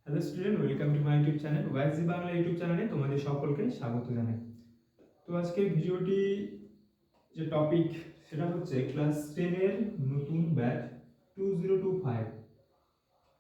Hello student, welcome to my YouTube channel YG Bangla YouTube চ্যানেলে তোমাদের সকলকে স্বাগত জানাই। তো আজকে ভিডিওটি যে টপিক সেটা হচ্ছে ক্লাস 10 এর নতুন ব্যাচ 2025।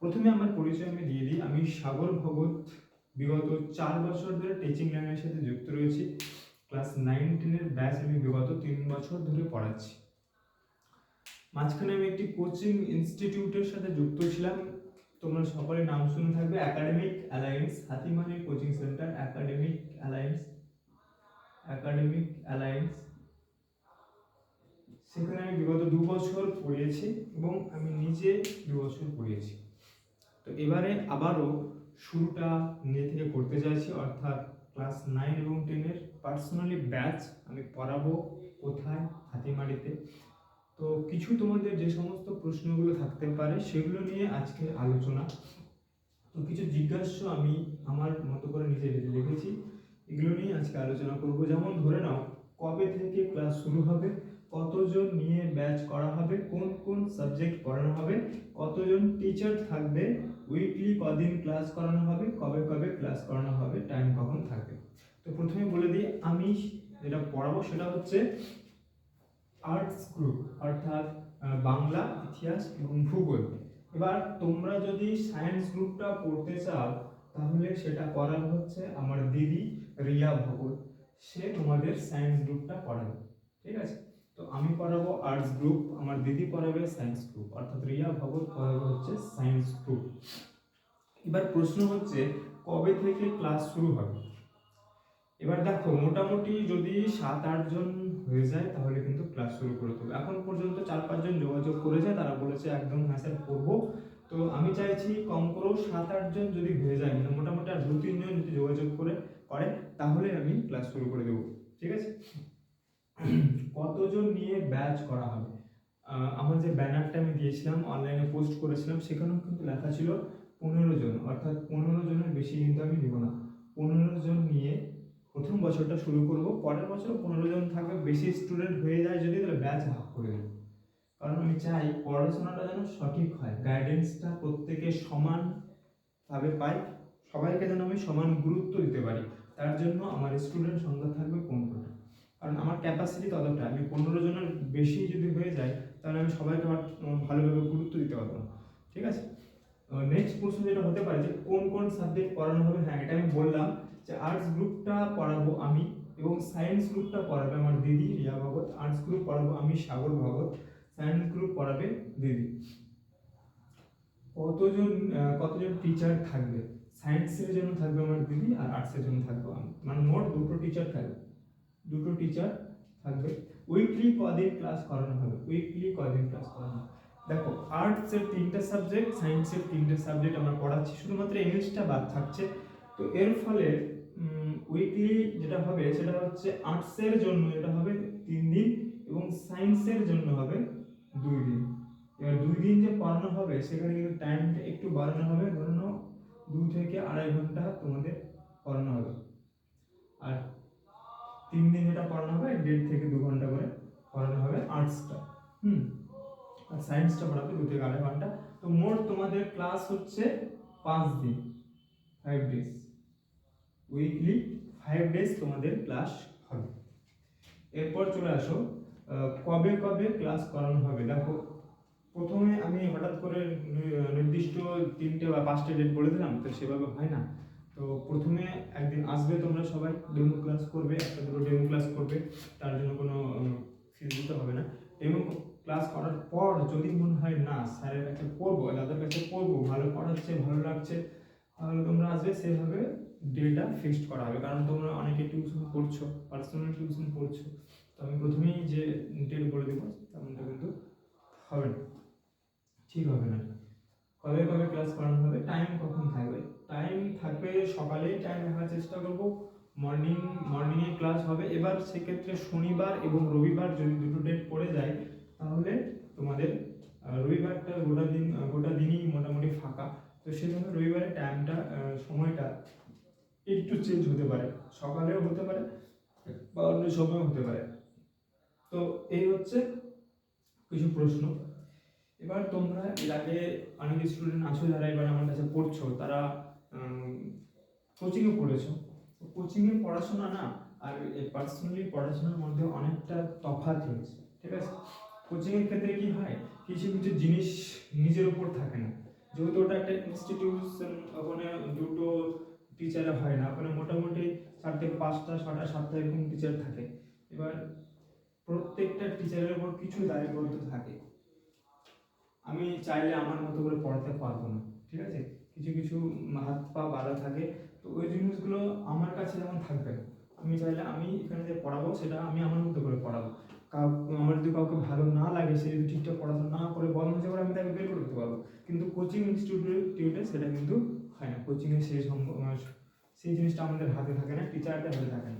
প্রথমে আমার পরিচয় আমি দিয়ে দিই। আমি সাগর ভগত, বিগত 4 বছর ধরে টিচিং লাইনের সাথে যুক্ত রয়েছি। ক্লাস 9-10 এর ব্যাচ আমি বিগত 3 বছর ধরে পড়াচ্ছি। মাঝখানে আমি একটি কোচিং ইনস্টিটিউটের সাথে যুক্ত ছিলাম, তোমরা সকলে নাম শুনে থাকবে, একাডেমিক অ্যালায়েন্স হাতিমানির কোচিং সেন্টার। একাডেমিক অ্যালায়েন্স সেখানে আমি বিগত 2 বছর পড়িয়েছি এবং আমি নিজে 2 বছর পড়িয়েছি। তো এবারে আবারও শুরুটা নিজে থেকে করতে চাইছি, অর্থাৎ ক্লাস 9 এবং 10 এর পার্সোনালি ব্যাচ আমি পড়াবো। কোথায়? হাতিমারিতে। তো কিছু তোমাদের যে সমস্ত প্রশ্নগুলো থাকতে পারে সেগুলো নিয়ে আজকে আলোচনা। তো কিছু জিজ্ঞাস্য আমি আমার মতো করে নিজে লিখেছি, এগুলো নিয়ে আজকে আলোচনা করব। যেমন ধরে নাও, কবে থেকে ক্লাস শুরু হবে, কতজন নিয়ে ব্যাচ করা হবে, কোন কোন সাবজেক্ট পড়ানো হবে, কতজন টিচার থাকবে, উইকলি কদিন ক্লাস করানো হবে, কবে কবে ক্লাস করানো হবে, টাইম কখন থাকবে। তো প্রথমে বলে দিই, আমি যেটা পড়াবো সেটা হচ্ছে আর্টস গ্রুপ, অর্থাৎ বাংলা, ইতিহাস এবং ভূগোল। এবার তোমরা যদি সায়েন্স গ্রুপটা পড়তে চাও তাহলে সেটা করার হচ্ছে আমার দিদি রিয়া ভগত, সে তোমাদের সায়েন্স গ্রুপটা পড়াবে। ঠিক আছে? তো আমি পড়াবো আর্টস গ্রুপ, আমার দিদি পড়াবে সায়েন্স গ্রুপ, অর্থাৎ রিয়া ভগত পড়াবে হচ্ছে সায়েন্স গ্রুপ। এবার প্রশ্ন হচ্ছে কবে থেকে ক্লাস শুরু হবে। এবার দেখো, মোটামুটি যদি 7-8 জন হয়ে যায় তাহলে কিন্তু ক্লাস শুরু করে দেবো। এখন পর্যন্ত 4-5 জন যোগাযোগ করেছে, তারা বলেছে একদম হ্যাঁ স্যার করবো। তো আমি চাইছি কম করেও 7-8 জন যদি হয়ে যায়, মানে মোটামুটি আর 2-3 জন যদি যোগাযোগ করে তাহলে আমি ক্লাস শুরু করে দেবো। ঠিক আছে? কতজন নিয়ে ব্যাচ করা হবে? আমার যে ব্যানারটা আমি দিয়েছিলাম, অনলাইনে পোস্ট করেছিলাম, সেখানেও কিন্তু লেখা ছিল 15 জন, অর্থাৎ 15 জনের বেশি কিন্তু আমি দেবো না। 15 জন নিয়ে প্রথম বছরটা শুরু করব, পরের বছর 15 জন থাকবে। বেশি স্টুডেন্ট হয়ে যায় যদি, তাহলে ব্যাচ ভাগ করে দেবো। কারণ আমি চাই পড়াশোনাটা যেন সঠিক হয়, গাইডেন্সটা প্রত্যেকে সমানভাবে পাই, সবাইকে যেন আমি সমান গুরুত্ব দিতে পারি। তার জন্য আমার স্টুডেন্ট সংখ্যা থাকবে 15টা, কারণ আমার ক্যাপাসিটি ততটা। আমি 15 জনের বেশি যদি হয়ে যায় তাহলে আমি সবাইকে ভালোভাবে গুরুত্ব দিতে পারবো না। ঠিক আছে? নেক্সট প্রশ্ন যেটা হতে পারে যে কোন কোন সাবজেক্ট পড়ানো হবে। হ্যাঁ, এটা আমি বললাম যে আর্টস গ্রুপটা পড়াবো আমি এবং সায়েন্স গ্রুপটা পড়াবে আমার দিদি রিয়া ভগত। আর্টস গ্রুপ পড়াবো আমি সাগর ভগত, সায়েন্স গ্রুপ পড়াবে দিদি। কতজন টিচার থাকবে? সায়েন্সের জন্য থাকবে আমার দিদি আর আর্টসের জন্য থাকবে আমি, মানে মোট দুটো টিচার থাকবে। উইকলি কদিন ক্লাস করানো হবে? দেখো, আর্টসের 3টে সাবজেক্ট, সায়েন্সের 3টে সাবজেক্ট আমরা পড়াচ্ছি, শুধুমাত্র ইংলিশটা বাদ থাকছে। তো এর ফলে উইকলি যেটা হবে সেটা হচ্ছে আর্টসের জন্য এটা হবে 3 দিন এবং সায়েন্সের জন্য হবে 2 দিন। এবার 2 দিন যে পড়ানো হবে সেখানে কিন্তু টাইমটা একটু বাড়ানো হবে, ধরে নাও 2 থেকে 2.5 ঘন্টা তোমাদের পড়ানো হবে। আর 3 দিন যেটা পড়ানো হবে 1.5 থেকে 2 ঘন্টা করে পড়ানো হবে আর্টসটা। আর সায়েন্সটা পড়াবে 2 থেকে 2.5 ঘন্টা। তো মোট তোমাদের ক্লাস হচ্ছে 5 দিন, 5 ডেজ। উইকলি 5 ডেজ তোমাদের ক্লাস হবে। এরপর চলে আসো কবে কবে ক্লাস করানো হবে। দেখো, প্রথমে আমি হঠাৎ করে নির্দিষ্ট 3টে বা 5টে ডেট বলে দিলাম, তো সেভাবে হয় না। তো প্রথমে একদিন আসবে, তোমরা সবাই ডেমো ক্লাস করবে, একটা দুটো ডেমো ক্লাস করবে, তার জন্য কোনো ফিস দিতে হবে না। ডেমো ক্লাস করার পর যদি মনে হয় না স্যারের কাছে পড়বো, দাদার কাছে পড়বো, ভালো পড়াচ্ছে, ভালো লাগছে, তাহলে তোমরা আসবে, সেভাবে ডেটা ফিক্সড করা হবে। কারণ তোমরা অনেকে টিউশন করছো, পার্সোনাল টিউশন করছো, তো আমি প্রথমেই যে ডেট বলে দেবো তেমনটা কিন্তু হবে না, ঠিক হবে না। কবে কবে ক্লাস করানো হবে, টাইম কখন থাকবে? টাইম থাকবে সকালেই, টাইম রাখার চেষ্টা করবো। মর্নিংয়ে ক্লাস হবে। এবার সেক্ষেত্রে শনিবার এবং রবিবার যদি দুটো ডেট পড়ে যায় তাহলে তোমাদের রবিবারটা গোটা দিনই মোটামুটি ফাঁকা। তো সেজন্য রবিবারের টাইমটা, সময়টা একটু চেঞ্জ হতে পারে, সকালেও হতে পারে বা অন্য সময়ও হতে পারে। তো এই হচ্ছে কিছু প্রশ্ন। এবার তোমরা এর আগে অনেক স্টুডেন্ট আছো যারা এবার আমার কাছে পড়ছো, তারা কোচিংয়ে পড়েছো। তো কোচিংয়ে পড়াশোনা না আর পার্সোনালি পড়াশোনার মধ্যে অনেকটা তফাৎ রয়েছে, ঠিক আছে। কোচিংয়ের ক্ষেত্রে কি হয়, কিছু কিছু জিনিস নিজের উপর থাকে না, যেহেতু ওটা একটা ইনস্টিটিউশন, ওখানে দুটো টিচারে হয় না, ওখানে মোটামুটি 4 থেকে 5টা 6টা 7টা এরকম টিচার থাকে। এবার প্রত্যেকটা টিচারের উপর কিছু দায়বদ্ধ থাকে। আমি চাইলে আমার মতো করে পড়াতে পারবো না, ঠিক আছে। কিছু কিছু হাত পা বাঁধা থাকে, তো ওই জিনিসগুলো আমার কাছে যেমন থাকবে না। আমি চাইলে আমি এখানে যে পড়াবো সেটা আমি আমার মতো করে পড়াবো। আমার যদি কাউকে ভালো না লাগে, সে যদি ঠিকঠাক পড়াশোনা না করে বদমাশি করে, আমি তাকে বের করে দিতে পারবো। কিন্তু কোচিং ইনস্টিটিউটে সেটা কিন্তু হয় না। কোচিংয়ে সেই জিনিসটা আমাদের হাতে থাকে না, টিচারদের হাতে থাকে না।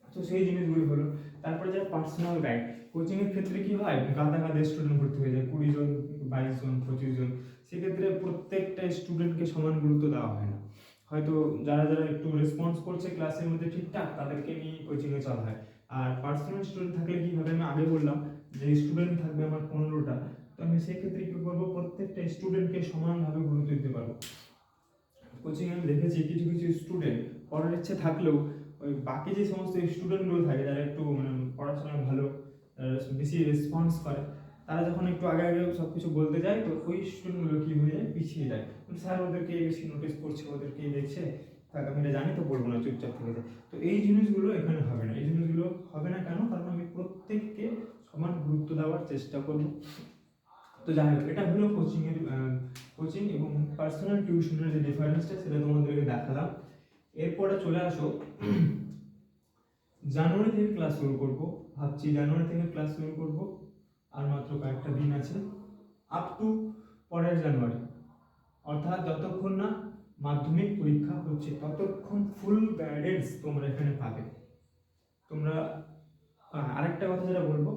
তো সেই জিনিসগুলো হলো। তারপরে যারা পার্সোনাল গাইড, কোচিংয়ের ক্ষেত্রে কি হয়, গাদা গাদা স্টুডেন্ট ভর্তি হয়ে যায়, 20 জন 22 জন 25 জন। সেক্ষেত্রে প্রত্যেকটা স্টুডেন্টকে সমান গুরুত্ব দেওয়া হয় না। হয়তো যারা যারা একটু রেসপন্স করছে ক্লাসের মধ্যে ঠিকঠাক, তাদেরকে নিয়ে কোচিংয়ে চলা হয়। আর পার্সোনাল স্টুডেন্ট থাকলে কি হবে, আমি আগে বললাম যে স্টুডেন্ট থাকবে আমার 15টা, তো আমি সেক্ষেত্রে কী করবো, প্রত্যেকটা স্টুডেন্টকে সমানভাবে গুরুত্ব দিতে পারবো। কোচিংয়ে আমি দেখেছি কিছু কিছু স্টুডেন্ট পড়ার ইচ্ছে থাকলেও ওই বাকি যে সমস্ত স্টুডেন্টগুলো থাকে, যারা একটু মানে পড়াশোনায় ভালো, বেশি রেসপন্স করে, তারা যখন একটু আগে আগে সব কিছু বলতে যায়, তো ওই স্টুডেন্টগুলো কী হয়ে যায়, পিছিয়ে যায়। স্যার ওদেরকে বেশি নোটিস করছে, ওদেরকেই দেখছে, থাক আমি এটা জানি তো বলবো না, চুপচাপ থেকে যায়। তো এই জিনিসগুলো এখানে হবে না। এই জিনিসগুলো হবে না কেন, কারণ আমি প্রত্যেককে সমান গুরুত্ব দেওয়ার চেষ্টা করবো। তো যাই হোক, এটা হলো কোচিং এবং পার্সোনাল টিউশনের যে ডিফারেন্সটা, সেটা তোমাদেরকে দেখালাম। এরপরে চলে আসো, জানুয়ারি থেকে ক্লাস শুরু করব। ভাবছি জানুয়ারি থেকে ক্লাস শুরু করব, আর মাত্র কয়েকটা দিন আছে, আপ টু পরের জানুয়ারি। অর্থাৎ যতক্ষণ না মাধ্যমিক পরীক্ষা হচ্ছে, ততক্ষণ ফুল গাইডেন্স তোমরা এখানে পাবে। তোমরা আরেকটা কথা যেটা বলবো,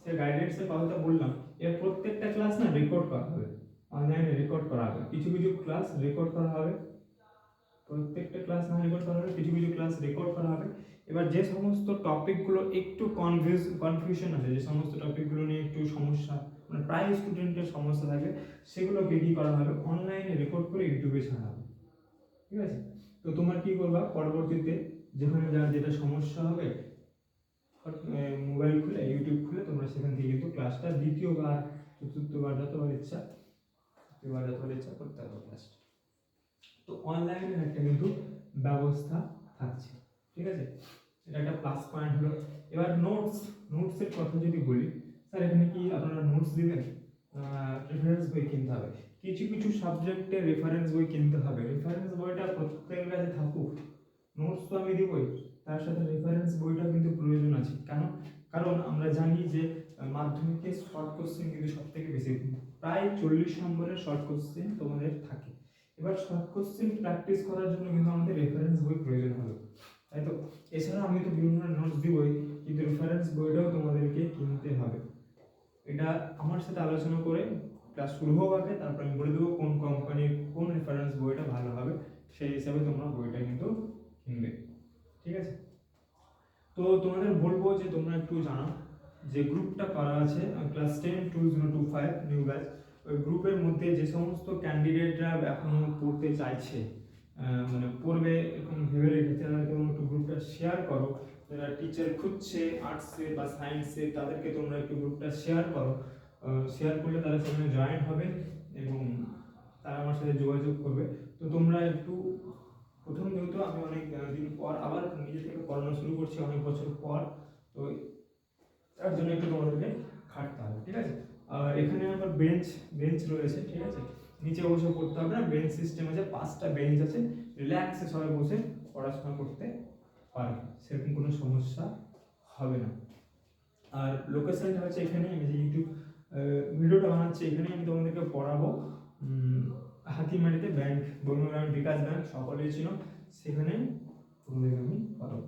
সে গাইডেন্সের কথাটা বললাম, এর প্রত্যেকটা ক্লাস না রেকর্ড করা হবে, অনলাইনে রেকর্ড করা হবে। কিছু কিছু ক্লাস রেকর্ড করা হবে, প্রত্যেকটা ক্লাস না রেকর্ড করা হবে, কিছু কিছু ক্লাস রেকর্ড করা হবে। এবার যে সমস্ত টপিকগুলো একটু কনফিউশন আছে, যে সমস্ত টপিকগুলো নিয়ে একটু সমস্যা, মানে প্রায় স্টুডেন্টের সমস্যা থাকে, সেগুলোকে কী করা হবে, অনলাইনে রেকর্ড করে ইউটিউবে ছাড়া হবে, ঠিক আছে। তো তোমার কী করবা, পরবর্তীতে যেখানে যার যেটা সমস্যা হবে, মোবাইল খুলে ইউটিউব খুলে তোমরা সেখান থেকে কিন্তু ক্লাসটা দ্বিতীয়বার চতুর্থবার যতবার ইচ্ছা করতে হবে ক্লাসটা। তো অনলাইনের একটা কিন্তু ব্যবস্থা থাকছে, ঠিক আছে। এটা একটা প্লাস পয়েন্ট হলো। এবার নোটসের কথা যদি বলি, স্যার এখানে কি আপনারা নোটস দিবেন? রেফারেন্স বই কিনতে হবে। কিছু কিছু সাবজেক্টে রেফারেন্স বই কিনতে হবে। রেফারেন্স বইটা প্রত্যেকের কাছে থাকুক, নোটস তো আমি দিবই, তার সাথে রেফারেন্স বইটা কিন্তু প্রয়োজন আছে। কেন? কারণ আমরা জানি যে মাধ্যমিকে শর্ট কোশ্চেন কিন্তু সব থেকে বেশি, প্রায় 40 নম্বরের শর্ট কোশ্চেন তোমাদের থাকে। এবার শর্ট কোশ্চেন প্র্যাকটিস করার জন্য কিন্তু আমাদের রেফারেন্স বই প্রয়োজন হবে, তাই তো। এছাড়া আমি তো বিভিন্ন নোটস দিবই, কিন্তু রেফারেন্স বইটাও তোমাদেরকে কিনতে হবে। এটা আমার সাথে আলোচনা করে ক্লাস শুরু হোক আগে, তারপর আমি বলে দেবো কোন কোম্পানির কোন রেফারেন্স বইটা ভালো হবে, সেই হিসাবে তোমরা বইটা কিন্তু কিনবে, ঠিক আছে। তো তোমাদের বলবো যে তোমরা একটু জানো যে গ্রুপটা করা আছে ক্লাস 10 2025 নিউ ব্যাচ, ওই গ্রুপের মধ্যে যে সমস্ত ক্যান্ডিডেটরা এখনো পড়তে চাইছে, মানে পড়বে এরকম ভেবে রেখেছে, তাদেরকে তোমরা একটু গ্রুপটা শেয়ার করো। যারা টিচার খুঁজছে আর্টসে বা সায়েন্সে, তাদেরকে তোমরা একটু গ্রুপটা শেয়ার করো। শেয়ার করলে তারা সেখানে জয়েন হবে এবং তারা আমার সাথে যোগাযোগ করবে। তো তোমরা একটু, প্রথম যেহেতু আমি অনেক দিন পর আবার নিজে থেকে পড়ানো শুরু করছি, অনেক বছর পর, তো তার জন্য একটু তোমাদেরকে খাটতে হবে, ঠিক আছে। আর এখানে আমার বেঞ্চ রয়েছে, ঠিক আছে। নিচে বসে পড়তে হবে না, বেঞ্চ সিস্টেম আছে, 5টা বেঞ্চ আছে, রিল্যাক্সে সবাই বসে পড়াশোনা করতে পারবে, সেরকম কোনো সমস্যা হবে না। আর লোকেশনটা হচ্ছে এখানে, আমি যে ইউটিউব ভিডিওটা বানাচ্ছি এখানে আমি তোমাদেরকে পড়াবো। হাতিমারিতে ব্যাংক, বঙ্গগ্রাম বিকাশ ব্যাংক সকলেই ছিল, সেখানে তোমাদেরকে আমি পড়াবো।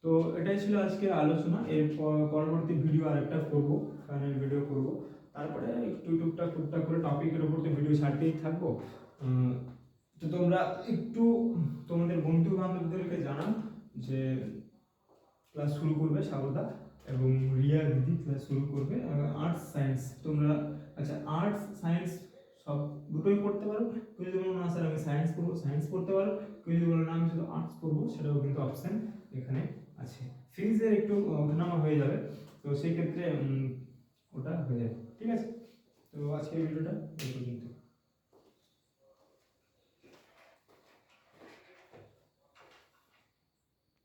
তো এটাই ছিল আজকের আলোচনা। এর পরবর্তী ভিডিও আরেকটা করবো, ফাইনাল ভিডিও করব, তারপরে একটু টুকটাক করে টপিকের উপর তো ভিডিও ছাড়তেই থাকবো। তো তোমরা একটু তোমাদের বন্ধু বান্ধবদেরকে জানাও যে ক্লাস শুরু করবে স্বাগতা এবং রিয়া দিদি ক্লাস শুরু করবে। আর্টস সায়েন্স তোমরা আচ্ছা আর্টস সায়েন্স সব দুটোই পড়তে পারো। কেউ যদি বলো না স্যার আমি সায়েন্স পড়বো, সায়েন্স পড়তে পারো। কেউ যদি বলো না আমি শুধু আর্টস পড়বো, সেটাও কিন্তু অপশন এখানে আছে। ফিজের একটু ওঠানামা হয়ে যাবে, তো সেই ক্ষেত্রে ওটা হয়ে যাবে। ঠিক আছে, তো আজকের ভিডিওটা এই পর্যন্ত।